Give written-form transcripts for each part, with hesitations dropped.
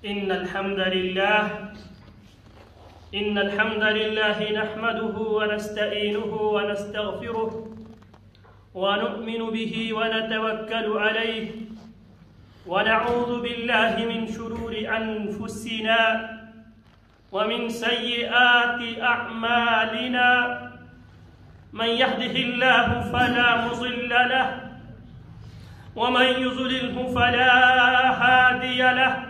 إن الحمد لله نحمده ونستعينه ونستغفره ونؤمن به ونتوكل عليه ونعوذ بالله من شرور أنفسنا ومن سيئات أعمالنا من يهده الله فلا مضل له ومن يضلله فلا هادي له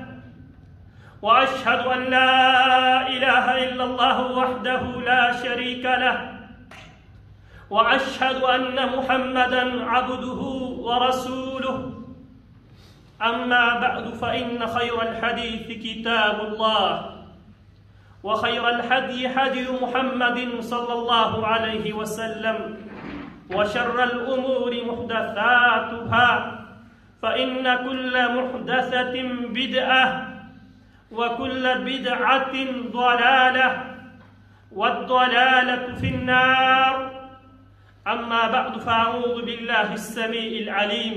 وأشهد أن لا إله إلا الله وحده لا شريك له وأشهد أن محمدا عبده ورسوله أما بعد فإن خير الحديث كتاب الله وخير الهدي هدي محمد صلى الله عليه وسلم وشر الأمور محدثاتها فإن كل محدثة بدعة وكل بدعة ضلالة والضلالة في النار أما بعد فأعوذ بالله السميع العليم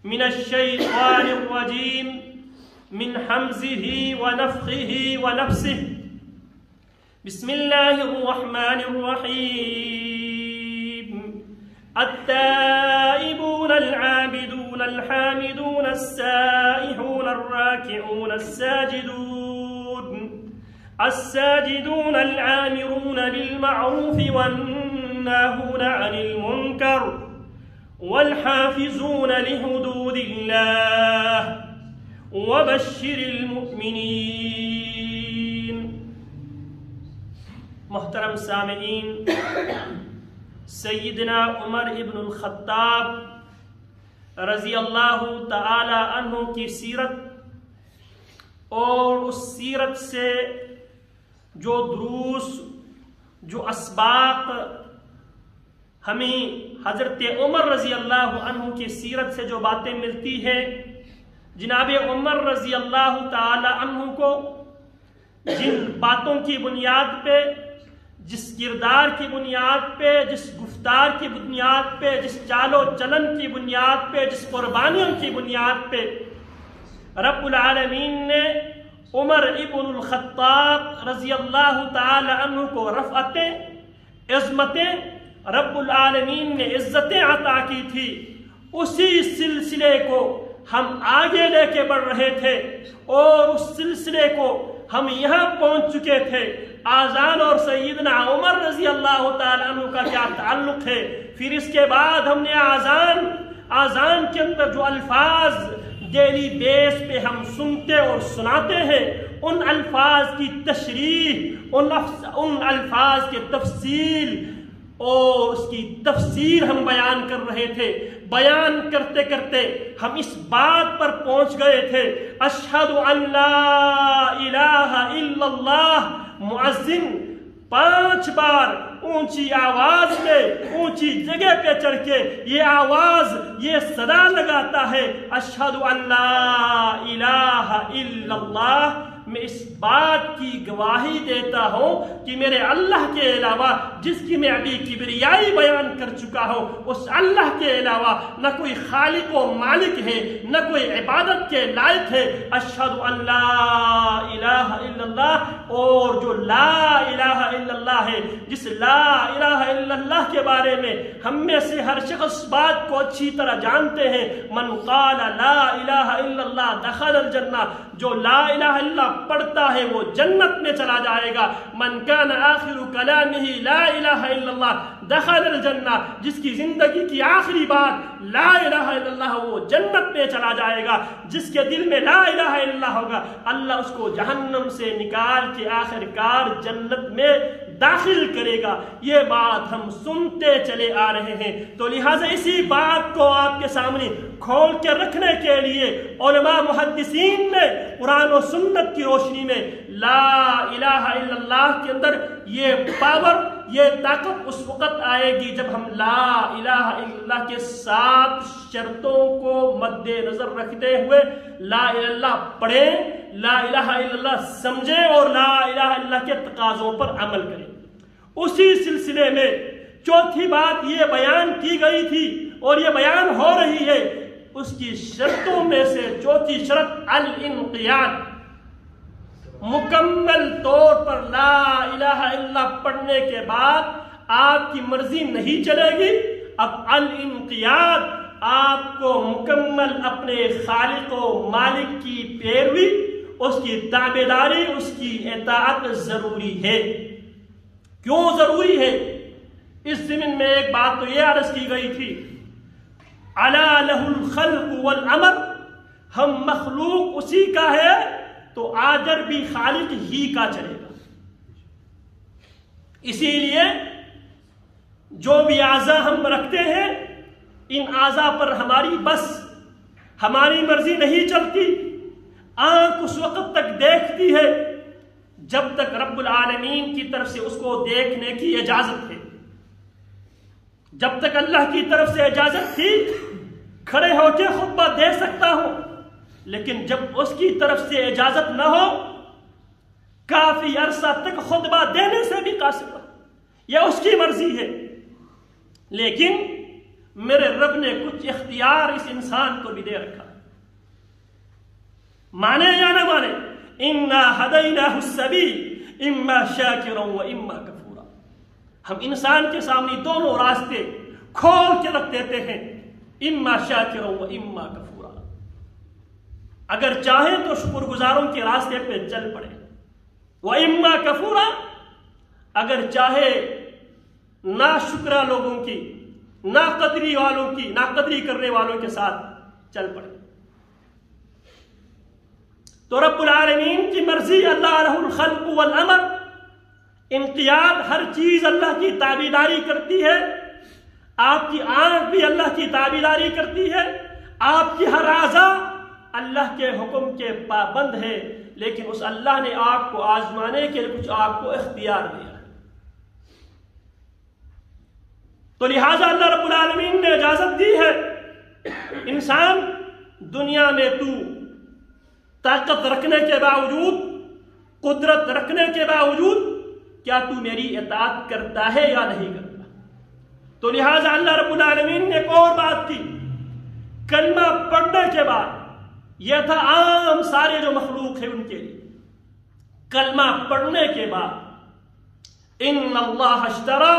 من الشيطان الرجيم من حمزه ونفخه ونفسه بسم الله الرحمن الرحيم التائبون العابدون الحامدون السائحون الراكعون الساجدون العامرون بالمعروف والناهون عن المنكر والحافظون لحدود الله وبشر المؤمنين. محترم سامعین، سیدنا عمر ابن الخطاب رضی اللہ تعالی عنہ کی سیرت اور اس سیرت سے جو دروس، جو اسباق ہمیں حضرت عمر رضی اللہ عنہ کی سیرت سے جو باتیں ملتی ہیں، جناب عمر رضی اللہ تعالی عنہ کو جن باتوں کی بنیاد پہ، جس کردار کی بنیاد پہ، جس گفتار کی بنیاد پہ، جس چال و چلن کی بنیاد پہ، جس قربانیوں کی بنیاد پہ رب العالمین نے عمر ابن الخطاب رضی اللہ تعالی عنہ کو رفعتیں، عظمتیں، رب العالمین نے عزتیں عطا کی تھی، اسی سلسلے کو ہم آگے لے کے بڑھ رہے تھے اور اس سلسلے کو ہم یہاں پہنچ چکے تھے۔ آذان اور سیدنا عمر رضی اللہ تعالیٰ عنہ کا کیا تعلق ہے؟ پھر اس کے بعد ہم نے آذان کے اندر جو الفاظ ڈیلی بیس پہ ہم سنتے اور سناتے ہیں، ان الفاظ کی تشریح، ان الفاظ کے تفصیل اور اس کی تفسیر ہم بیان کر رہے تھے۔ بیان کرتے کرتے ہم اس بات پر پہنچ گئے تھے، اشہد ان لا الہ الا اللہ، مؤذن 5 بار اونچی آواز میں، اونچی جگہ پہ چڑھ کے یہ آواز، یہ صدا لگاتا ہے، اشہد ان لا الہ الا اللہ۔ میں اس بات کی گواہی دیتا ہوں کہ میرے اللہ کے علاوہ، جس کی میں ابھی کبریائی بیان کر چکا ہوں، اس اللہ کے علاوہ نہ کوئی خالق و مالک ہے، نہ کوئی عبادت کے لائق ہے۔ اشہد ان لا الہ الا اللہ، اور جو لا الہ الا اللہ ہے، جس لا الہ الا اللہ کے بارے میں ہم میں سے ہر شخص بات کو اچھی طرح جانتے ہیں، من قال لا الہ الا اللہ دخل الجنہ، جو لا الہ الا اللہ پڑھتا ہے وہ جنت میں چلا جائے گا۔ من کان آخر کلامہ لا الہ الا اللہ دخل الجنہ، جس کی زندگی کی آخری بات لا الہ الا اللہ، وہ جنت میں چلا جائے گا۔ جس کے دل میں لا الہ الا اللہ ہوگا، اللہ اس کو جہنم سے نکال کے آخر کار جنت میں داخل کرے گا۔ یہ بات ہم سنتے چلے آ رہے ہیں، تو لہٰذا اسی بات کو آپ کے سامنے کھول کے رکھنے کے لیے علماء محدثین نے قرآن و سنت کی روشنی میں لا الہ الا اللہ کے اندر یہ پاور، یہ طاقت اس وقت آئے گی جب ہم لا الہ الا اللہ کے 7 شرطوں کو مد نظر رکھتے ہوئے لا الہ الا اللہ پڑھیں، لا الہ الا اللہ سمجھیں اور لا الہ الا اللہ کے تقاضوں پر عمل کریں۔ اسی سلسلے میں چوتھی بات یہ بیان کی گئی تھی اور یہ بیان ہو رہی ہے، اس کی شرطوں میں سے چوتھی شرط الانقیاد، مکمل طور پر لا الہ الا اللہ پڑھنے کے بعد آپ کی مرضی نہیں چلے گی. اب الانقیاد آپ کو مکمل اپنے خالق و مالک کی پیروی، اس کی تابعداری، اس کی اطاعت ضروری ہے. کیوں ضروری ہے؟ اس ضمن میں ایک بات تو یہ عرض کی گئی تھی، الا لہ الخلق والامر، ہم مخلوق اسی کا ہے تو آجر بھی خالق ہی کا چلے گا. اسی لیے جو بھی اعضاء ہم رکھتے ہیں ان اعضاء پر ہماری بس، ہماری مرضی نہیں چلتی. آنکھ اس وقت تک دیکھتی ہے جب تک رب العالمین کی طرف سے اس کو دیکھنے کی اجازت ہے. جب تک اللہ کی طرف سے اجازت تھی کھڑے ہو کے خطبہ دے سکتا ہوں، لیکن جب اس کی طرف سے اجازت نہ ہو کافی عرصہ تک خطبہ دینے سے بھی قاصر ہو. یہ اس کی مرضی ہے. لیکن میرے رب نے کچھ اختیار اس انسان کو بھی دے رکھا، مانے یا نہ مانے. انا ہدیناہ السبیل اما شاکرا و اما کفورا. ہم انسان کے سامنے دونوں راستے کھول کے رکھ دیتے ہیں، اما شاکرا و اما کفورا. اگر چاہیں تو شکر گزاروں کے راستے پہ چل پڑے، و اما کفورا اگر چاہے ناشکرا لوگوں کی، ناقدری والوں کی، ناقدری کرنے والوں کے ساتھ چل پڑے. تو رب العالمین کی مرضی، اللہ لہ الخلق والامر، انقیاد، ہر چیز اللہ کی تابعداری کرتی ہے. آپ کی آنکھ بھی اللہ کی تابعداری کرتی ہے، آپ کی ہر اعضاء اللہ کے حکم کے پابند ہے. لیکن اس اللہ نے آپ کو آزمانے کے لیے کچھ آپ کو اختیار دیا. تو لہٰذا اللہ رب العالمین نے اجازت دی ہے، انسان دنیا میں تو طاقت رکھنے کے باوجود، قدرت رکھنے کے باوجود کیا تو میری اطاعت کرتا ہے یا نہیں کرتا؟ تو لہٰذا اللہ رب العالمین نے ایک اور بات کی. کلمہ پڑھنے کے بعد، یہ تھا عام سارے جو مخلوق ہیں ان کے لیے، کلمہ پڑھنے کے بعد ان اللہ اشترى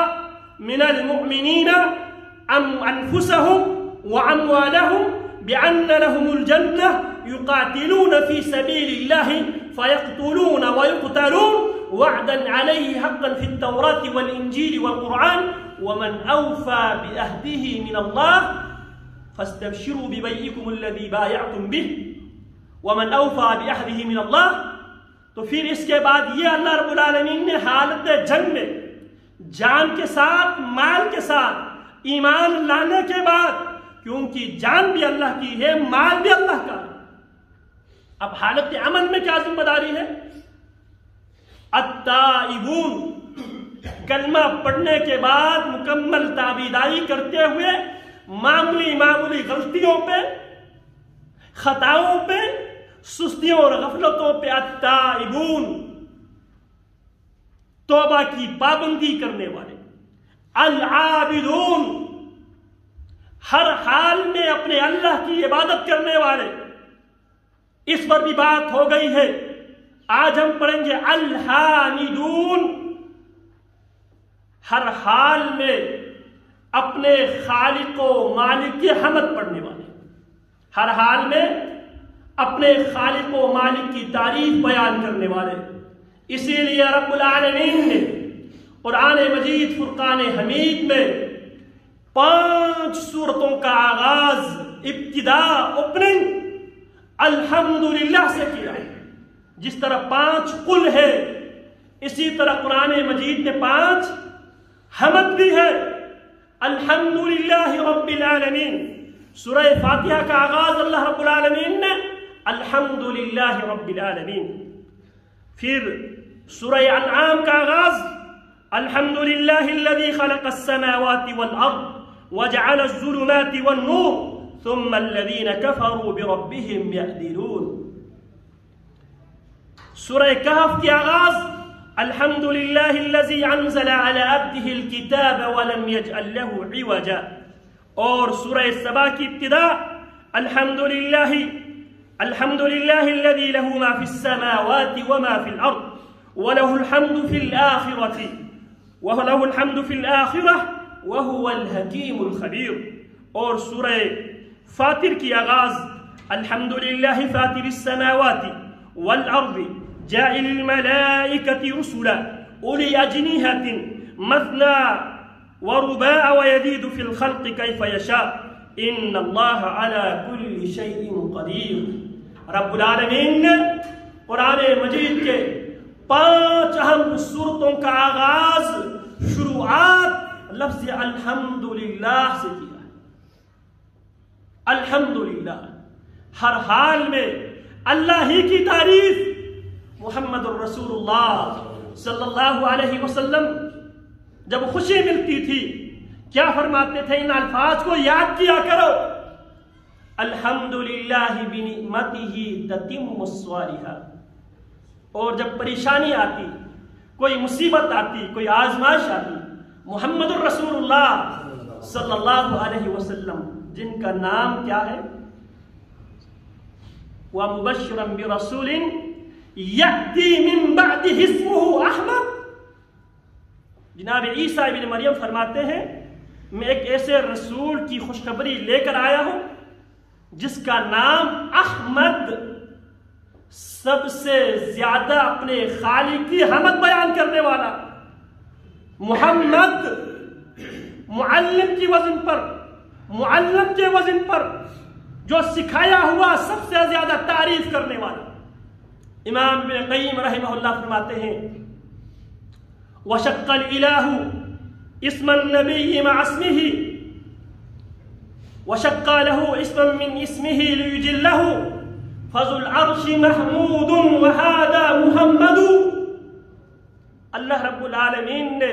من المؤمنین انفسهم واموالهم بان لهم الجنہ يقاتلون في سبيل الله فيقتلون ويقتلون وعدا عليه حقا في التوراة والإنجيل والقرآن ومن أوفى بأهده من الله فاستبشروا ببيعكم الذي بايعتم به ومن أوفى بأهده من الله. تو پھر اس کے بعد یہ اللہ رب العالمین نے حالت جنگ میں جان کے ساتھ، مال کے ساتھ، ایمان لانے کے بعد، کیونکہ جان بھی اللہ کی ہے، مال بھی اللہ کا ہے. اب حالت عمل میں کیا ذمہ داری ہے؟ التائبون، کلمہ پڑھنے کے بعد مکمل تابعداری کرتے ہوئے معمولی غلطیوں پہ، خطاؤں پہ، سستیوں اور غفلتوں پہ التائبون، توبہ کی پابندی کرنے والے. العابدون، ہر حال میں اپنے اللہ کی عبادت کرنے والے. اس پر بھی بات ہو گئی ہے. آج ہم پڑھیں گے الحامدون، ہر حال میں اپنے خالق و مالک کی حمد پڑھنے والے، ہر حال میں اپنے خالق و مالک کی تعریف بیان کرنے والے. اسی لیے رب العالمین نے قرآن مجید فرقان حمید میں 5 سورتوں کا آغاز، ابتدا، اوپننگ الحمدللہ سے کیا. جس طرح 5 قل ہے، اسی طرح قرآن مجید میں 5 حمد بھی ہے. الحمدللہ رب العالمین، سورہ فاتحہ کا آغاز اللہ رب العالمین نے الحمدللہ رب العالمین. پھر سورہ انعام کا آغاز الحمدللہ الذی خلق السماوات والارض وجعل الظلمات والنور ثم الذین کفروا بربهم یعدلون. سورہ کہف کی آغاز الحمدللہ الذی انزل علی عبده الکتاب ولم یجعل له عوجا. اور سورہ سبا کی ابتدا الحمدللہ الحمد لله الذي له ما في السماوات وما في الأرض وله الحمد في الآخرة وهو الحكيم الخبير. اور سورہ فاطر کی آغاز الحمد للہ فاطر السماوات والأرض جاعل الملائكة رسلا أولي أجنحة مثنى ورباع ويزيد في الخلق كيف يشاء ان اللہ علی کل شیء قدیر. رب العالمین نے قرآن مجید کے 5 اہم صورتوں کا آغاز شروعات لفظ الحمدللہ سے کیا ہے. الحمدللہ، ہر حال میں اللہ ہی کی تعریف. محمد الرسول اللہ صلی اللہ علیہ وسلم جب خوشی ملتی تھی کیا فرماتے تھے؟ ان الفاظ کو یاد کیا کرو. الحمدللہ بنعمتہ تتم الصالحات. اور جب پریشانی آتی، کوئی مصیبت آتی، کوئی آزمائش آتی، محمد الرسول اللہ صلی اللہ علیہ وسلم جن کا نام کیا ہے؟ وَمُبَشِّرًا بِرَسُولٍ يَأْتِي مِن بَعْدِهِ اسْمُهُ احمد. جناب عیسیٰ ابن مریم فرماتے ہیں میں ایک ایسے رسول کی خوشخبری لے کر آیا ہوں جس کا نام احمد، سب سے زیادہ اپنے خالق کی حمد بیان کرنے والا. محمد معلم کے وزن پر جو سکھایا ہوا سب سے زیادہ تعریف کرنے والا. امام ابن قیم رحمہ اللہ فرماتے ہیں وَشَقَّ الْإِلَٰهُ اسم النبی مع اسمه وشق له اسما من اسمه ليجله فذو العرش محمود وهذا محمد. اللہ رب العالمین نے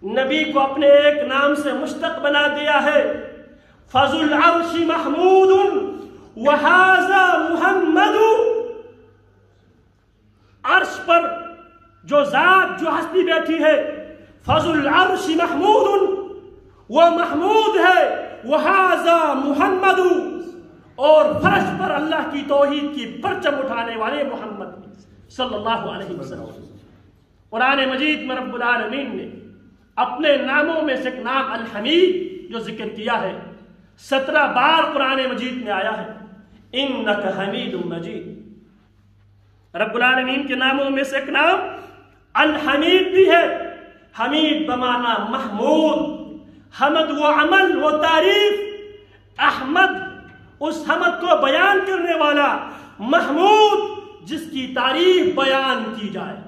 نبی کو اپنے ایک نام سے مشتق بنا دیا ہے. فذو العرش محمود وهذا محمد. عرش پر جو ذات جو ہستی بیٹھی ہے فضل العرش محمود، وہ محمود ہے. وہذا محمد، اور فرش پر اللہ کی توحید کی پرچم اٹھانے والے محمد صلی اللہ علیہ وسلم. قرآن مجید میں رب العالمین نے اپنے ناموں میں سے ایک نام الحمید جو ذکر کیا ہے 17 بار قرآن مجید میں آیا ہے. انک حمید مجید. رب العالمین کے ناموں میں سے ایک نام الحمید بھی ہے. حمید بمانا محمود، حمد و عمل و تعریف. احمد اس حمد کو بیان کرنے والا، محمود جس کی تعریف بیان کی جائے.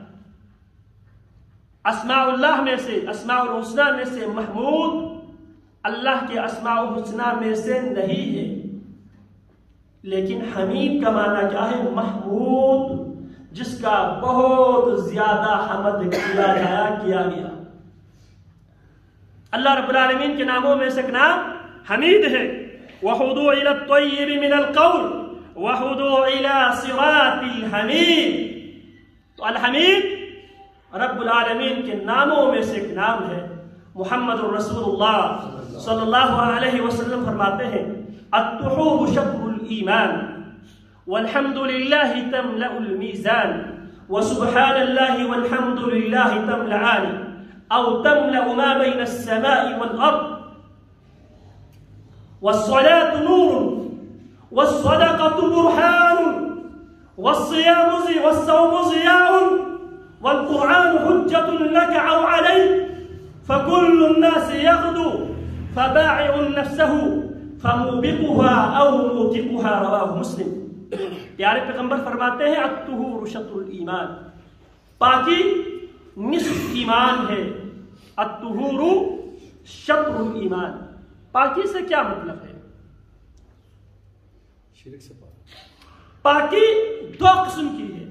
اسماء اللہ میں سے، اسماء الحسنہ میں سے محمود اللہ کے اسماء الحسنہ میں سے نہیں ہے. لیکن حمید کا معنی کیا ہے؟ محمود جس کا بہت زیادہ حمد کیا گیا. اللہ رب العالمین کے ناموں میں سے ایک نام حمید ہے. وَحُدُوا إِلَى الطَّيِّبِ مِنَ الْقَوْلِ وَحُدُوا إِلَى صِرَاطِ الْحَمِيدِ. تو الحمید رب العالمین کے ناموں میں سے ایک نام ہے. محمد الرسول اللہ صلی اللہ علیہ وسلم فرماتے ہیں الطہور شطر الایمان والحمد للہ تملأ المیزان وسبحان اللہ والحمد للہ تملأان او تملأ ما بین السماء والارض. والصلاة نور والصدقة برهان والصوم ضياء والقرآن حجة لك أو عليك فكل الناس يغدو فباعع نفسه فموبقها أو موتقها. رواه مسلم. پیارے پیغمبر فرماتے ہیں الطہور شطر الایمان، پاکی نصف ایمان ہے. الطہور شطر الایمان، پاکی سے کیا مطلب ہے؟ شرک سے پاکی دو قسم کی ہے.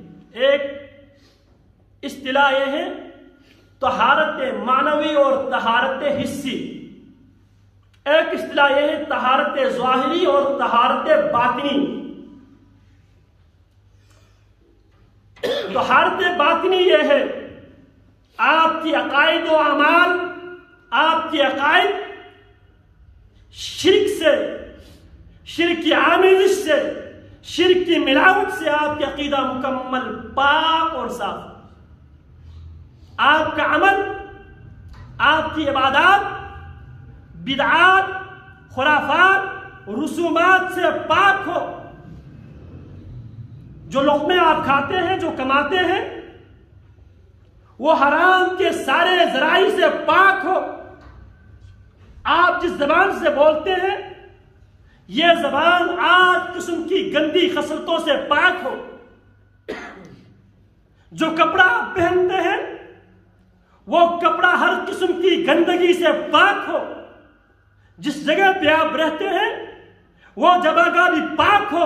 ایک اصطلاح یہ ہے طہارت معنوی اور طہارت حسی. ایک اصطلاح یہ ہے طہارت ظاہری اور طہارت باطنی. طہارت باطنی یہ ہے آپ کی عقائد و اعمال، آپ کی عقائد شرک سے، شرک کی آمیزش سے، شرک کی ملاوٹ سے آپ کا عقیدہ مکمل پاک اور صاف، آپ کا عمل، آپ کی عبادات بدعات خرافات رسومات سے پاک ہو، جو لقمے آپ کھاتے ہیں جو کماتے ہیں وہ حرام کے سارے ذرائع سے پاک ہو، آپ جس زبان سے بولتے ہیں یہ زبان 8 قسم کی گندی خصلتوں سے پاک ہو، جو کپڑا آپ پہنتے ہیں وہ کپڑا ہر قسم کی گندگی سے پاک ہو، جس جگہ پہ آپ رہتے ہیں وہ جگہ بھی پاک ہو۔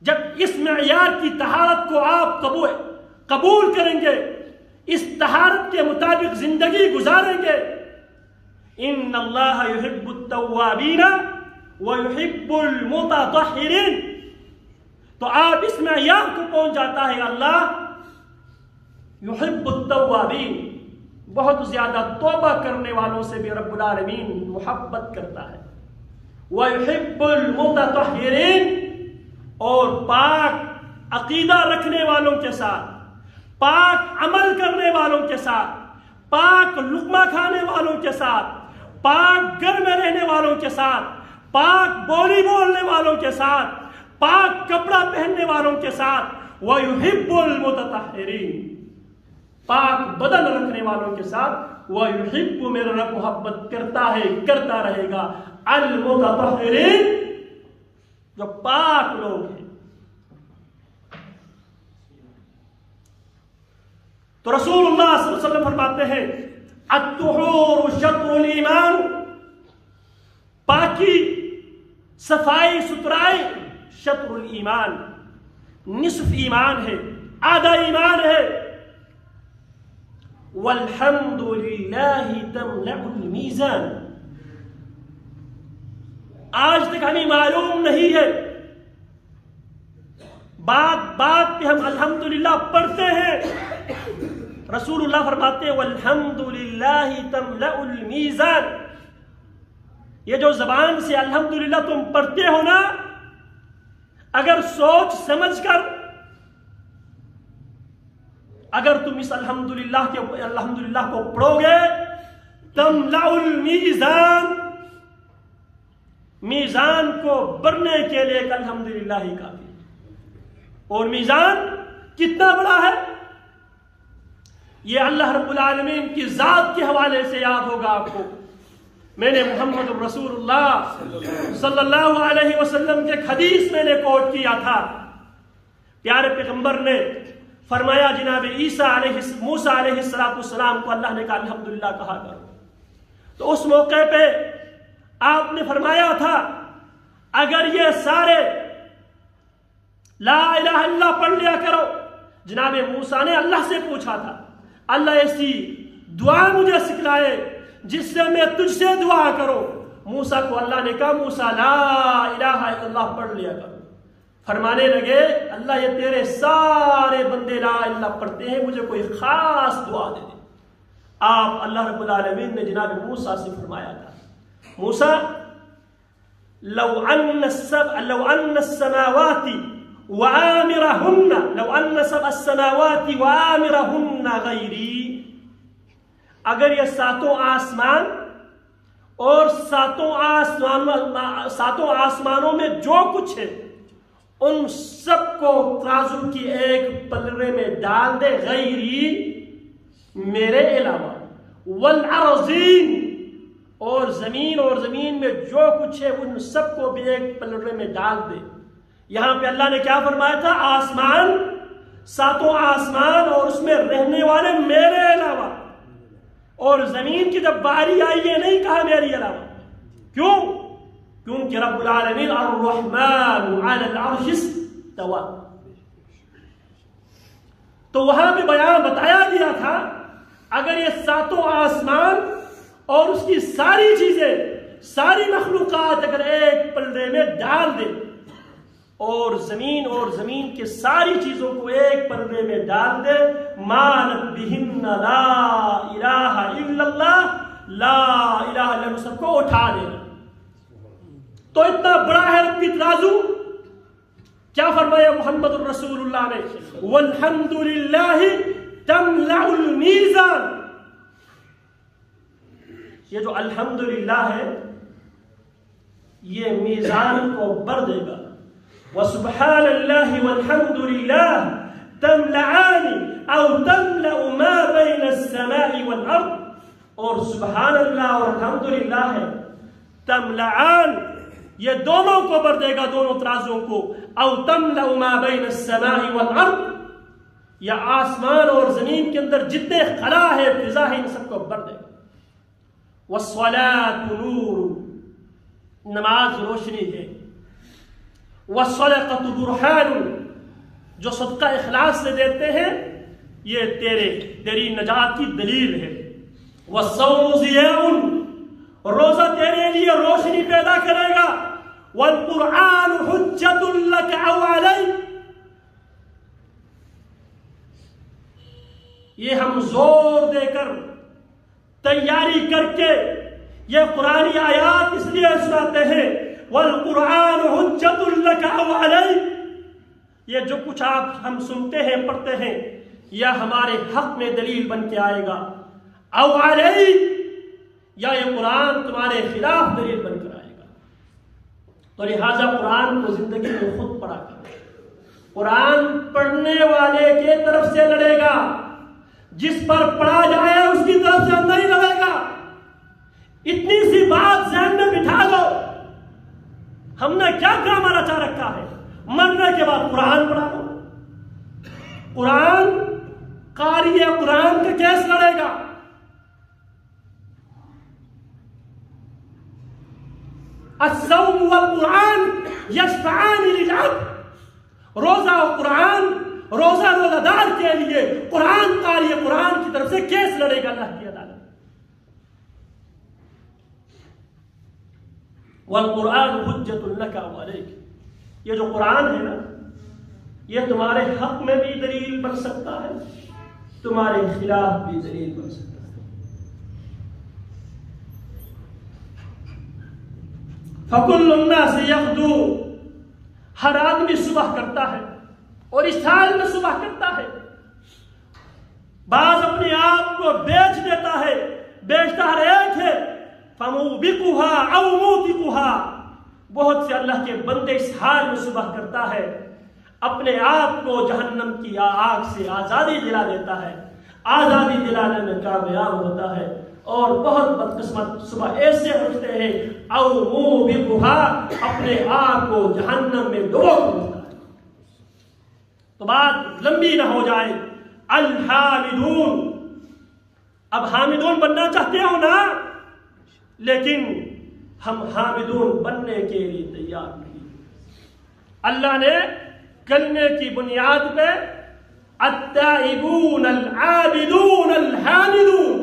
جب اس معیار کی طہارت کو آپ قبول کریں گے، اس طہارت کے مطابق زندگی گزاریں گے، ان اللہ یحب التوابین ویحب المتطہرین، تو آپ اس معیار کو پہنچ جاتا ہے اللہ یحب التوابین، بہت زیادہ توبہ کرنے والوں سے بھی رب العالمین محبت کرتا ہے، ویحب المتطہرین، اور پاک عقیدہ رکھنے والوں کے ساتھ، پاک عمل کرنے والوں کے ساتھ، پاک لقمہ کھانے والوں کے ساتھ، پاک گھر میں رہنے والوں کے ساتھ، پاک بولی بولنے والوں کے ساتھ، پاک کپڑا پہننے والوں کے ساتھ، وَيُحِبُّ الْمُتَطَہِّرِينَ، پاک بدن رکھنے والوں کے ساتھ، وَيُحِبُّ، میرا رب محبت کرتا ہے، کرتا رہے گا، الْمُتَطَہِّرِينَ، جو پاک لوگ ہیں۔ تو رسول اللہ صلی اللہ علیہ وسلم فرماتے ہیں الطہور شطر الایمان، پاکی صفائی ستھرائی شطر الایمان، نصف ایمان ہے، آدھا ایمان ہے، والحمد للہ تملأ المیزان، آج تک ہمیں معلوم نہیں ہے، بات پہ ہم الحمدللہ پڑھتے ہیں، رسول اللہ فرماتے ہیں والحمدللہ تملأ المیزان، یہ جو زبان سے الحمدللہ تم پڑھتے ہو نا، اگر سوچ سمجھ کر اگر تم اس الحمدللہ کو پڑھو گے، تملأ المیزان، میزان کو بھرنے کے لیے ایک الحمدللہ ہی کافی ہے۔ اور میزان کتنا بڑا ہے یہ اللہ رب العالمین کی ذات کے حوالے سے یاد ہوگا آپ کو۔ میں نے محمد رسول اللہ صلی اللہ علیہ وسلم کے حدیث میں نے کوٹ کیا تھا، پیارے پیغمبر نے فرمایا جناب موسیٰ علیہ السلام کو اللہ نے کہا الحمدللہ کہا کرو، تو اس موقع پہ آپ نے فرمایا تھا اگر یہ سارے لا الہ الا اللہ پڑھ لیا کرو، جناب موسیٰ نے اللہ سے پوچھا تھا اللہ ایسی دعا مجھے سکھلائے جس سے میں تجھ سے دعا کروں، موسیٰ کو اللہ نے کہا موسیٰ لا الہ الا اللہ پڑھ لیا کرو، فرمانے لگے اللہ یہ تیرے سارے بندے لا الہ الا اللہ پڑھتے ہیں، مجھے کوئی خاص دعا دے دے۔ آپ اللہ رب العالمین نے جناب موسیٰ سے فرمایا تھا موسیٰ لو ان السماوات سبع السماوات وآمرهن غیری، اگر یہ ساتوں آسمان اور ساتوں آسمانوں میں جو کچھ ہے ان سب کو ترازو کی ایک پلڑے میں ڈال دے، غیری میرے علاوہ، والارضین اور زمین میں جو کچھ ہے ان سب کو بھی ایک پلڑے میں ڈال دے۔ یہاں پہ اللہ نے کیا فرمایا تھا؟ آسمان، ساتوں آسمان اور اس میں رہنے والے میرے علاوہ، اور زمین کی جب باری آئی یہ نہیں کہا میری علاوہ، کیوں؟ کیونکہ رب العالمین الرحمن علی العرش استوى، تو وہاں پہ بتایا گیا تھا اگر یہ ساتوں آسمان اور اس کی ساری چیزیں، ساری مخلوقات اگر ایک پلڑے میں ڈال دے، اور زمین کے ساری چیزوں کو ایک پلڑے میں ڈال دے، مانت بہن لا الہ الا اللہ، لا الہ الا اللہ سب کو اٹھا دے۔ تو اتنا بڑا ہے رب کی ترازو، کیا فرمایا محمد الرسول اللہ نے؟ والحمدللہ تملأ المیزان. یہ جو الحمدللہ ہے یہ میزان کو بھر دے گا. وسبحان اللہ والحمدللہ تملأان او تملأ ما بین السماء والارض. اور سبحان اللہ اور الحمدللہ ہے تملأان، یہ دونوں کو بھر دے گا، دونوں ترازوں کو. او تملأ ما بین السماء والارض، یا آسمان اور زمین کے اندر جتنے خلا ہے فضا ہے ان سب کو بھر دے گا. والصلاۃ نور، نماز روشنی ہے. والصدقۃ برہان، جو صدقہ اخلاص سے دیتے ہیں یہ تیری نجات کی دلیل ہے. والصوم ضیاء، روزہ تیرے لیے روشنی پیدا کرے گا. والقرآن حجۃ لک او علیک، یہ ہم زور دے کر تیاری کر کے یہ قرآنی آیات اس لیے سناتے ہیں. والقرآن حجۃ لک او علیک، یہ جو کچھ ہم سنتے ہیں پڑھتے ہیں یا ہمارے حق میں دلیل بن کے آئے گا. او علیک، یا یہ قرآن تمہارے خلاف دلیل بن کر آئے گا. تو لہذا قرآن کو زندگی میں خود پڑھا کر، قرآن پڑھنے والے کے طرف سے لڑے گا، جس پر پڑھا جائے اس کی طرف سے نہیں لڑے گا. اتنی سی بات ذہن میں بٹھا دو، ہم نے کیا ڈرامہ رچا رکھا ہے؟ مرنے کے بعد قرآن پڑھا دو. قرآن قاری قرآن کا کیس لڑے گا. الصوم والقرآن یشفعان للعبد، روزہ و قرآن، روزہ روزہ دار کے لیے قرآن قاری قرآن کی طرف سے کیس لڑے گا اللہ کی عدالت. والقرآن حجۃ لک او علیک، یہ جو قرآن ہے نا یہ تمہارے حق میں بھی دلیل بن سکتا ہے، تمہارے خلاف بھی دلیل بن سکتا ہے. فکل الناس یغدو، ہر آدمی صبح کرتا ہے اور اس حال میں صبح کرتا ہے. بعض اپنے آپ کو بیچ دیتا ہے، بیچتا ہر ایک ہے. فموبقها او موبقها، بہت سے اللہ کے بندے اس حال میں صبح کرتا ہے، اپنے آپ کو جہنم کی آگ سے آزادی دلا دیتا ہے، آزادی دلانے میں کامیاب ہوتا ہے. اور بہت بدقسمت صبح ایسے اٹھتے ہیں او موبقها، اپنے آپ کو جہنم میں ڈبو دیتا ہے. تو بات لمبی نہ ہو جائے. الحامدون، اب حامدون بننا چاہتے ہو نا، لیکن ہم حامدون بننے کے لیے تیار نہیں. اللہ نے کلمے کی بنیاد پہ التائبون العابدون الحامدون،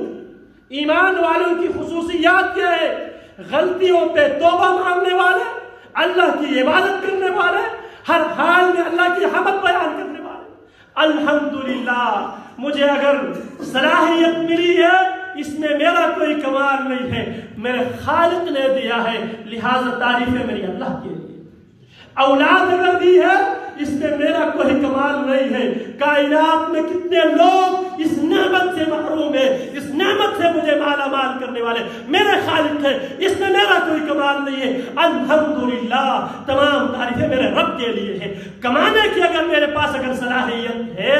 ایمان والوں کی خصوصیات کیا ہے؟ غلطیوں پہ توبہ مانگنے والے، اللہ کی عبادت کرنے والے، ہر حال میں اللہ کی حمد بیان کرنے والے. الحمدللہ، مجھے اگر صلاحیت ملی ہے اس میں میرا کوئی کمال نہیں ہے، میرے خالق نے دیا ہے، لہذا تعریف ہے میری اللہ کے لیے. اولاد اگر دی ہے اس میں میرا کوئی کمال نہیں ہے. کائنات میں کتنے لوگ اس نعمت سے محروم ہیں، اس نعمت سے مجھے مالا مال کرنے والے میرے خالق ہیں، اس میں میرا کوئی کمال نہیں ہے. الحمدللہ، تمام تعریفیں میرے رب کے لیے ہیں. کمانے کی اگر میرے پاس اگر صلاحیت ہے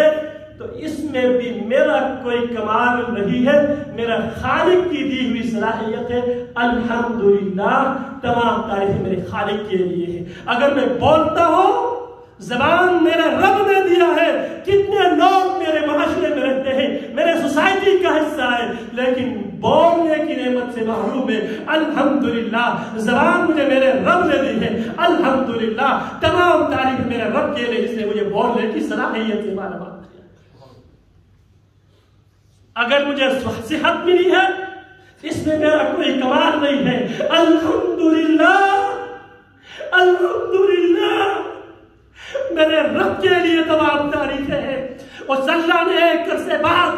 تو اس میں بھی میرا کوئی کمال نہیں ہے، میرا خالق کی دی ہوئی صلاحیت ہے. الحمدللہ، تمام تعریفیں میرے خالق کے لیے ہیں. اگر میں بولتا ہوں، زبان میرے رب نے دیا ہے. کتنے لوگ میرے معاشرے میں رہتے ہیں، میرے سوسائٹی کا حصہ ہے، لیکن بولنے کی نعمت سے محروم ہے. الحمدللہ، زبان مجھے میرے رب نے دی ہے. الحمدللہ، تمام تعریف میرے رب کے لیے جس نے مجھے بولنے کی صلاحیت سے مالا مال کیا. اگر مجھے صحت ملی ہے اس میں میرا کوئی کمال نہیں ہے. الحمدللہ، الحمدللہ، میرے رب کے لیے تمام تعریفیں ہیں. اور اللہ نے ایک عرصے بعد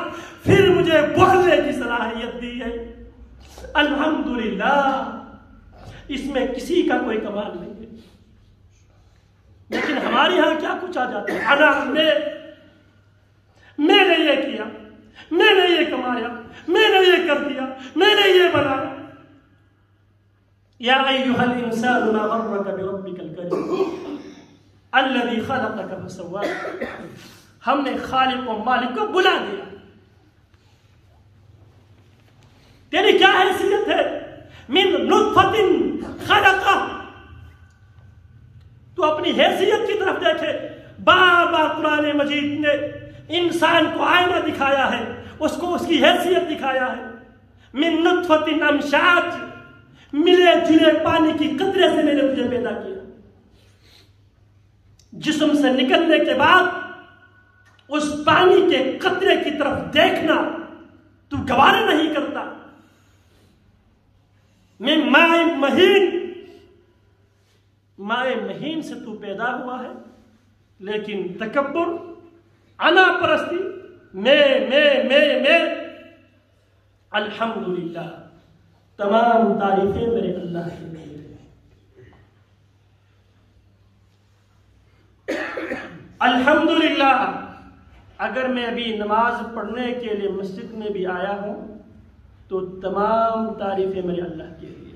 پھر مجھے بولنے کی صلاحیت دی ہے. الحمدللہ، اس میں کسی کا کوئی کمال نہیں ہے. لیکن ہمارے ہاں کیا کچھ آ جاتا ہے، انا میں نے یہ کیا، میں نے یہ کمایا، میں نے یہ کر دیا، میں نے یہ بنایا۔ یا ایھا الانسان ما غرک بربک الکریم الذی خلقک فسواک۔ ہم نے خالق و مالک کو بلا دیا۔ تیری کیا حیثیت ہے؟ من نطفۃ خلقہ۔ تو اپنی حیثیت کی طرف دیکھے۔ بار بار قرآن مجید نے انسان کو آئینہ دکھایا ہے، اس کو اس کی حیثیت دکھایا ہے۔ من نطفۃ امشاج، ملے جلے پانی کی قطرے سے میں نے تجھے پیدا کیا۔ جسم سے نکلنے کے بعد اس پانی کے قطرے کی طرف دیکھنا تو گوارا نہیں کرتا۔ من ماء مہین، ماء مہین سے تو پیدا ہوا ہے، لیکن تکبر، انا پرستی، میں الحمدللہ، تمام تعریفیں میرے اللہ کے لیے۔ الحمدللہ، اگر میں ابھی نماز پڑھنے کے لیے مسجد میں بھی آیا ہوں تو تمام تعریفیں میرے اللہ کے لیے۔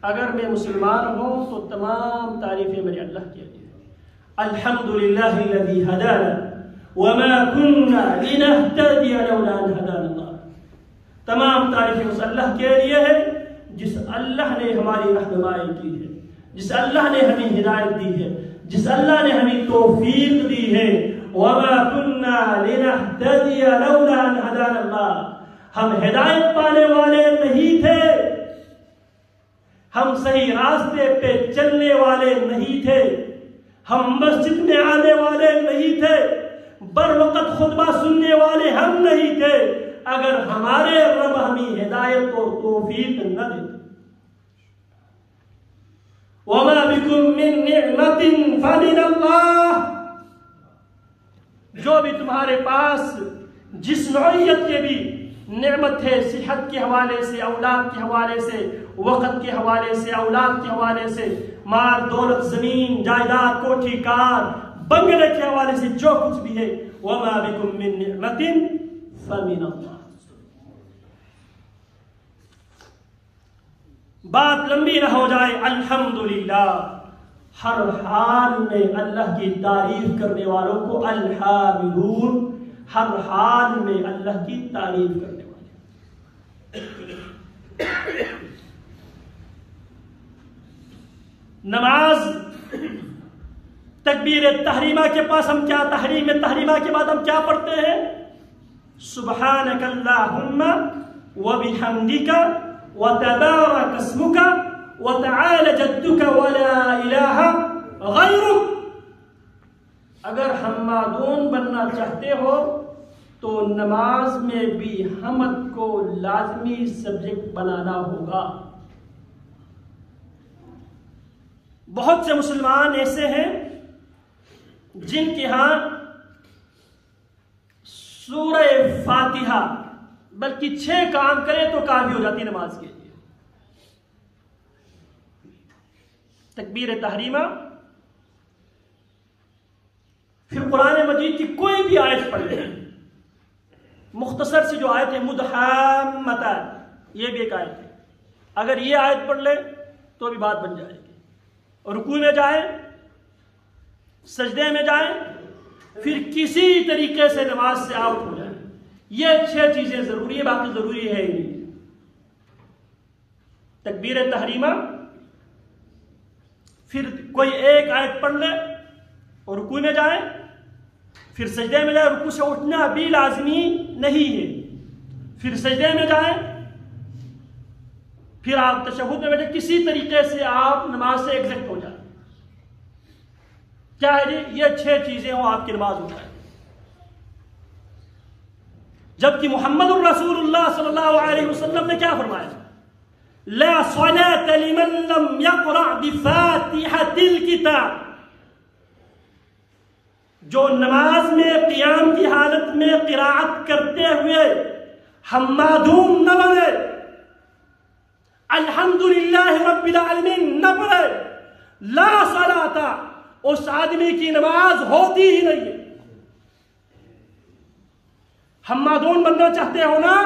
اگر میں مسلمان ہوں تو تمام تعریفیں میرے اللہ کے لیے۔ الحمدللہ الذی ہدانا وما كنا لنهتدی لولا ان ہدانا اللہ۔ تمام تعریفیں اس اللہ کے لیے ہے جس اللہ نے ہماری رہنمائی کی ہے، جس اللہ نے ہمیں ہدایت دی ہے، جس اللہ نے ہمیں توفیق دی ہے۔ وما كنا لنهتدی لولا ان هدانا اللہ۔ ہم ہدایت پانے والے نہیں تھے، ہم صحیح راستے پہ چلنے والے نہیں تھے، ہم مسجد میں آنے والے نہیں تھے، بر وقت خطبہ سننے والے ہم نہیں تھے اگر ہمارے رب ہمیں ہدایت اور توفیق نہ دیتے۔ وَمَا بِكُم مِّن نِعْمَةٍ فَمِنَ اللَّهِ۔ جو بھی تمہارے پاس جس نوعیت کے بھی نعمت ہے، صحت کے حوالے سے، اولاد کے حوالے سے، وقت کے حوالے سے، اولاد کے حوالے سے، مال دولت، زمین جائیداد، کوٹھی کار، بنگلے کے حوالے سے، جو کچھ بھی ہے، وَمَا بِكُم مِّن نِعْمَةٍ فَمِنَ اللَّهِ۔ بات لمبی نہ ہو جائے، الحمدللہ، ہر حال میں اللہ کی تعریف کرنے والوں کو الحامدون، ہر حال میں اللہ کی تعریف کرنے والے۔ نماز، تکبیر تحریمہ کے پاس ہم کیا، تحریمہ کے بعد ہم کیا پڑھتے ہیں؟ سبحانک اللہم وبحمدک وتبارک اسمک وتعالی جدک ولا الہ غیرک۔ اگر حمادون بننا چاہتے ہو تو نماز میں بھی حمد کو لازمی سبجیکٹ بنانا ہوگا۔ بہت سے مسلمان ایسے ہیں جن کے ہاں سورہ فاتحہ بلکہ 6 کام کریں تو کافی ہو جاتی نماز کے لیے۔ تکبیر تحریمہ، پھر قرآن مجید کی کوئی بھی آیت پڑھ لیں، مختصر سی جو آیت ہے مدحامتان، یہ بھی ایک آیت ہے، اگر یہ آیت پڑھ لیں تو بھی بات بن جائے گی۔ رکوع میں جائیں، سجدے میں جائیں، پھر کسی طریقے سے نماز سے آؤٹ ہو جائیں، یہ 6 چیزیں ضروری ہے، باقی ضروری ہے ہی نہیں۔ تکبیر تحریمہ، پھر کوئی ایک آیت پڑھ لے اور رکوع میں جائیں، پھر سجدے میں جائیں، رکوع سے اٹھنا بھی لازمی نہیں ہے، پھر سجدے میں جائیں، پھر آپ تشہد میں بیٹھے، کسی طریقے سے آپ نماز سے ایگزٹ ہو جائیں۔ کیا ہے جی؟ یہ 6 چیزیں ہوں، آپ کی نماز ہو جائے۔ جبکہ محمد الرسول اللہ صلی اللہ علیہ وسلم نے کیا فرمایا؟ لا صلاة لمن لم يقرأ بفاتحة الكتاب۔ جو نماز میں قیام کی حالت میں قراءت کرتے ہوئے حمادون نہ بنے، الحمدللہ رب العالمین نہ پڑھے، لا صلاة، اس آدمی کی نماز ہوتی ہی نہیں ہے۔ حمادون بننا چاہتے ہو نا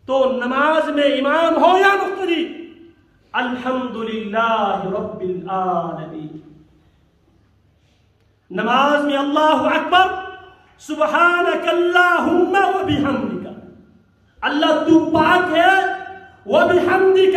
تو نماز میں امام ہو یا مقتدی، الحمدللہ رب العالمین۔ نماز میں اللہ اکبر، سبحانک اللہم و بحمدک، اللہ تو پاک ہے، و بحمدک،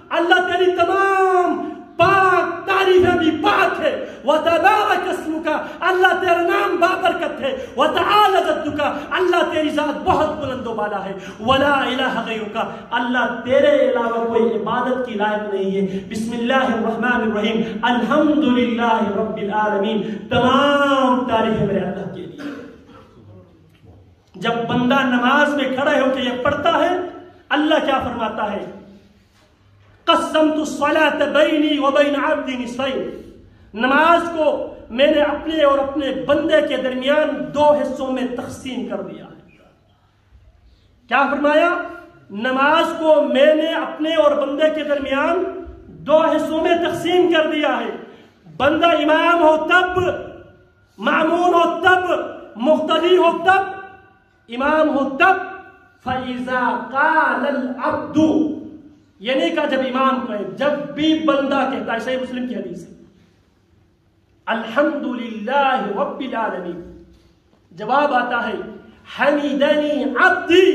اللہ تیری تمام پاک تعریفیں بھی پاک ہے، وتبارک اسمک، اللہ تیرا نام بابرکت ہے، وتعالی جدک، اللہ تیری ذات بہت بلند و بالا ہے، ولا الہ غیرک، اللہ تیرے علاوہ کوئی عبادت کی لائق نہیں ہے۔ بسم اللہ الرحمن الرحیم، الحمدللہ رب العالمین، تمام تعریفیں میرے اللہ کے لیے۔ جب بندہ نماز میں کھڑے ہو کے یہ پڑھتا ہے، اللہ کیا فرماتا ہے؟ قسمت الصلاة بینی و بین عبدی نصفین، نماز کو میں نے اپنے اور اپنے بندے کے درمیان دو حصوں میں تقسیم کر دیا ہے۔ کیا فرمایا؟ نماز کو میں نے اپنے اور بندے کے درمیان دو حصوں میں تقسیم کر دیا ہے۔ بندہ امام ہو تب، معمون ہو تب، مقتدی ہو تب، امام ہو تب۔ فَإِذَا قَالَ الْعَبْدُ، یہ نہیں کہا جب امام کہے، جب بھی بندہ کہتا ہے، صحیح مسلم کی حدیث ہے، الحمدللہ رب العالمین، جواب آتا ہے حمیدنی عبدی،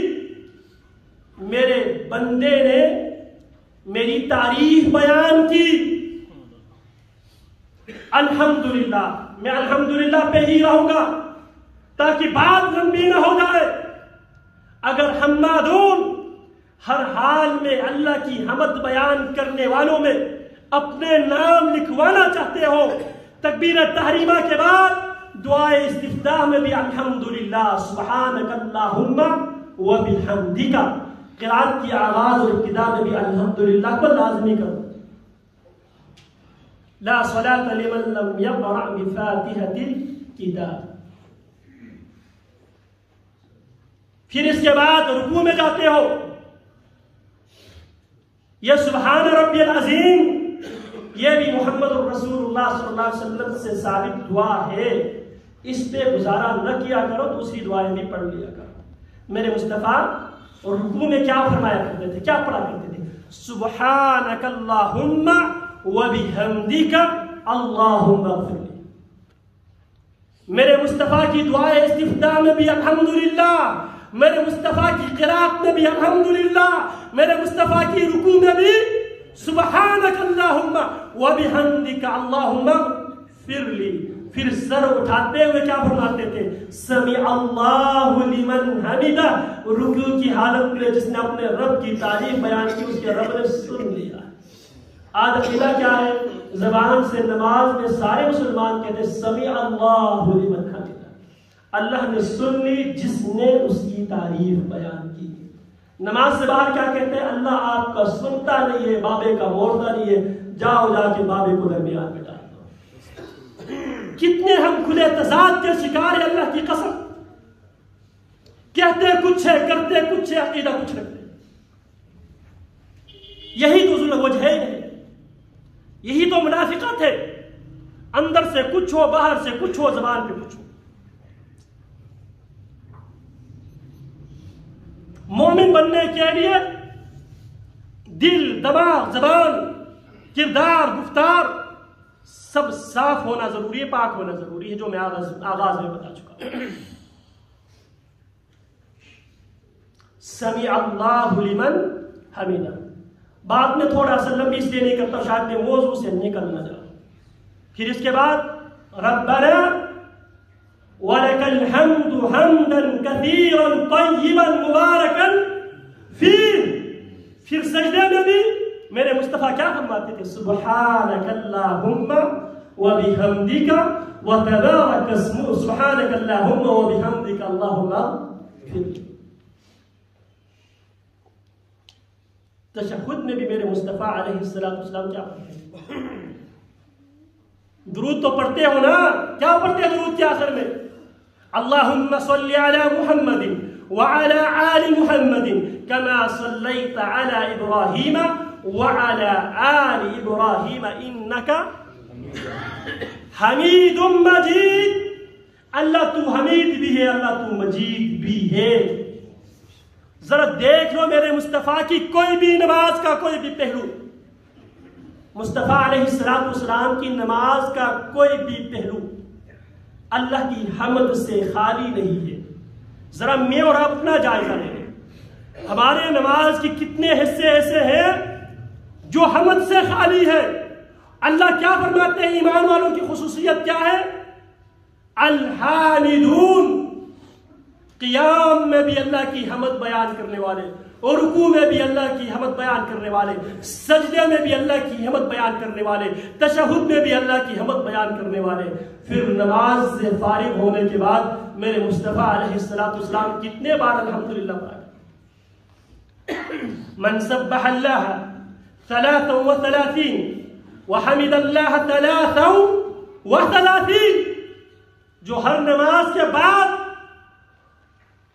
میرے بندے نے میری تعریف بیان کی۔ الحمدللہ، میں الحمدللہ پہ ہی رہوں گا تاکہ بات لمبی نہ ہو جائے۔ اگر حمادون ہر حال میں اللہ کی حمد بیان کرنے والوں میں اپنے نام لکھوانا چاہتے ہو، تکبیر تحریمہ کے بعد دعائے استفتاح میں بھی الحمدللہ سبحانک اللہم و بحمدک، قرآن کی آغاز اور ابتدا میں بھی الحمدللہ کو لازمی کرو۔ لا صلاة لمن لم يقرأ بفاتحة الكتاب۔ پھر اس کے بعد رکوع میں جاتے ہو، یہ سبحان ربی العظیم، یہ بھی محمد رسول اللہ صلی اللہ علیہ وسلم سے ثابت دعا ہے، اس پہ گزارا نہ کیا کرو، دوسری دعائیں بھی پڑھ لیا کرو۔ میرے مصطفیٰ اور رکوع میں کیا فرمایا کرتے تھے، کیا پڑھا کرتے تھے؟ سبحانک اللہم و بحمدک اللہم اغفر لی۔ میرے مصطفیٰ کی دعائے استفتاح میں بھی الحمدللہ، میرے مصطفیٰ کی قرات میں بھی الحمدللہ، میرے مصطفیٰ کی رکوع میں بھی سبحانک اللہم و بحمدک اللہم اغفر لی۔ پھر سر اٹھاتے ہوئے کیا فرماتے تھے؟ سمع اللہ لمن حمدہ، رکوع کی حالت میں جس نے اپنے رب کی تعریف بیان کی، اس کے رب نے سن لیا۔ آج عقیدہ کیا ہے؟ زبان سے نماز میں سارے مسلمان کہتے ہیں سمع اللہ لمن حمدہ، اللہ نے سن لی جس نے اس کی تعریف بیان کی۔ نماز سے باہر کیا کہتے ہیں؟ اللہ آپ کا سنتا نہیں ہے، بابے کا موڑتا نہیں ہے، جاؤ جا کے بابے کو درمیان میں ڈال دو۔ کتنے ہم کھلے تضاد کے شکار ہیں، اللہ کی قسم، کہتے کچھ ہے کرتے کچھ ہے، عقیدہ کچھ رکھتے۔ یہی تو ذل وجہین ہے، یہی تو منافقت ہے، اندر سے کچھ ہو، باہر سے کچھ ہو، زبان پہ کچھ ہو۔ مومن بننے کے لیے دل، دماغ، زبان، کردار، گفتار سب صاف ہونا ضروری ہے، پاک ہونا ضروری ہے، جو میں آغاز میں بتا چکا ہوں۔ سمع اللہ لمن حمدہ، بعد میں تھوڑا سا لمبی اس لیے نہیں کرتا، شاید میں موضوع سے نکل نہ جاؤں۔ پھر اس کے بعد ربنا وَلَكَ الْحَمْدُ حَمْدًا كَثِيرًا طَيِّبًا مُبَارَكًا فِيهِ۔ پھر سجدے میں بھی میرے مصطفیٰ کیا فرماتے تھے؟ سبحانک اللہم وبحمدک وتبارک اسمک، سبحانک اللہم وبحمدک اللہم اغفر لی۔ تشہد میں بھی میرے مصطفیٰ علیہ السلام کیا پڑھتے ہیں؟ درود تو پڑھتے ہو نا، کیا پڑھتے ہیں درود کے آخر میں؟ اللہم صلی علی محمد وعلى آل محمد كما صليت على إبراهيم وعلى آل إبراهيم إنك حمید مجید. اللہ تو حمید بھی ہے، اللہ تو مجید بھی ہے. ذرا دیکھ لو میرے مصطفیٰ کی کوئی بھی نماز کا کوئی بھی پہلو، مصطفیٰ علیہ السلام کی نماز کا کوئی بھی پہلو اللہ کی حمد سے خالی نہیں ہے. ذرا میں اور اپنا جائزہ لیں، ہمارے نماز کی کتنے حصے ایسے ہیں جو حمد سے خالی ہے. اللہ کیا فرماتے ہیں؟ ایمان والوں کی خصوصیت کیا ہے؟ الحامدون، قیام میں بھی اللہ کی حمد بیان کرنے والے، اور رکوع میں بھی اللہ کی حمد بیان کرنے والے، سجدے میں بھی اللہ کی حمد بیان کرنے والے، تشہد میں بھی اللہ کی حمد بیان کرنے والے. پھر نماز سے فارغ ہونے کے بعد میرے مصطفیٰ علیہ السلام کتنے بار الحمدللہ پڑھا؟ من سبح اللہ 33 وحمد اللہ 33، جو ہر نماز کے بعد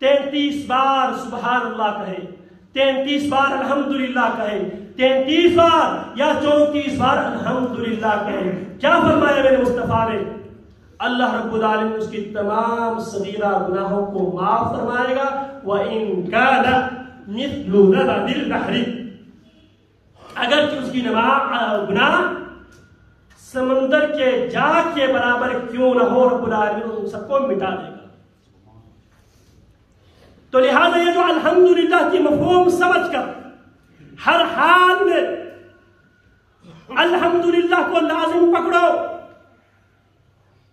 33 بار سبحان اللہ کہے، 33 بار الحمدللہ کہے، 33 بار یا 34 بار الحمدللہ کہے. کیا فرمایا میرے مصطفیٰ نے؟ اللہ رب العالمین اس کی تمام صغیرہ گناہوں کو معاف فرمائے گا. وَإِن كَانَ مِثْلُ زَبَدِ الْبَحْرِ، اگرچہ اس کی گناہ سمندر کے جاگ کے برابر کیوں نہ ہو، رب العالمین ان سب کو مٹا دے گا. تو لہٰذا یہ جو الحمدللہ کی مفہوم سمجھ کر ہر حال میں الحمدللہ کو لازم پکڑو،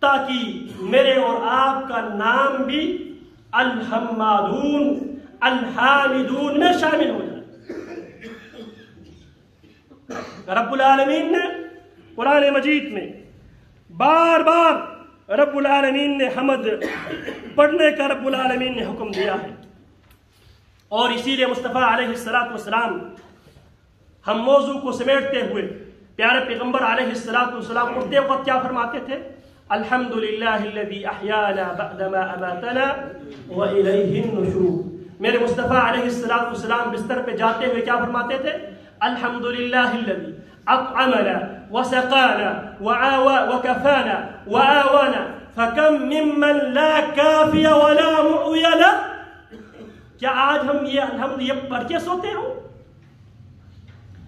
تاکہ میرے اور آپ کا نام بھی الحمادون الحامدون میں شامل ہو جائے. رب العالمین نے قرآن مجید میں بار بار رب العالمین نے حمد پڑھنے کا رب العالمین نے حکم دیا ہے. اور اسی لیے مصطفیٰ علیہ السلام ہم موضوع کو سمیٹتے ہوئے پیارے پیغمبر علیہ السلام اٹھتے وقت کیا فرماتے تھے؟ الحمدللہ الذی احیانا بعدما اماتنا والیہ النشور. میرے مصطفیٰ علیہ السلام بستر پہ جاتے ہوئے کیا فرماتے تھے؟ الحمدللہ الذی اطعمنا وسقانا وكفانا وآوانا فكم ممن لا كافي ولا مؤوي له. کیا آج ہم یہ الحمد یہ پڑھ کے سوتے ہوں؟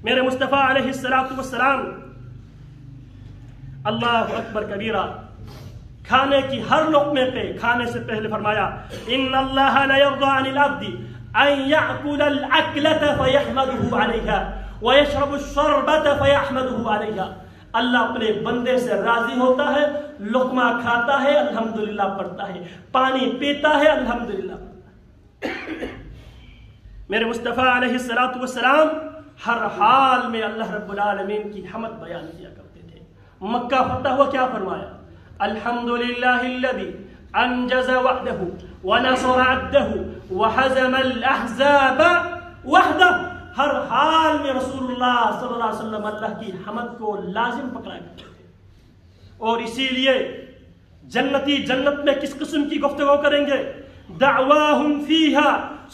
میرے مصطفیٰ علیہ السلام اللہ اکبر کبیرہ کھانے کی ہر لقمے پہ کھانے سے پہلے فرمایا ان اللہ لا يرضى عن العبد ان يأكل الأكلة فيحمده عليها ويشرب الشربة فيحمده عليها. اللہ اپنے بندے سے راضی ہوتا ہے، لقمہ کھاتا ہے الحمدللہ پڑھتا ہے، پانی پیتا ہے الحمدللہ پڑھتا ہے. میرے مصطفیٰ علیہ السلام ہر حال میں اللہ رب العالمین کی حمد بیان کیا کرتے تھے. مکہ فتح ہوا کیا فرمایا؟ الحمدللہ الذی انجز وعدہ ونصر عبدہ وحزم الاحزاب وحدہ. ہر حال میں رسول اللہ صلی اللہ علیہ وسلم اللہ کی حمد کو لازم پکڑا کرتے تھے. اور اسی لیے جنتی جنت میں کس قسم کی گفتگو کریں گے؟ دعواہم فیہا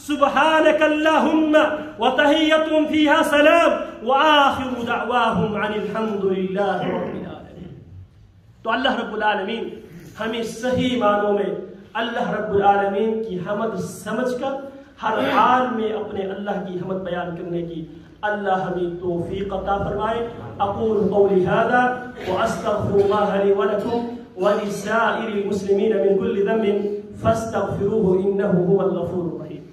سبحانک اللہم وتحیتہم فیہا سلام وآخر دعواہم عن الحمدللہ رب العالمین. تو اللہ رب العالمین ہمیں صحیح معنوں میں اللہ رب العالمین کی حمد سمجھ کر ہر حال میں اپنے اللہ کی حمد بیان کرنے کی اللہ ہمیں توفیق عطا فرمائے. اقول قولی ھذا واستغفر اللہ لی ولکم ولسائر المسلمین من کل ذنب فاستغفروه انه هو الغفور الرحیم.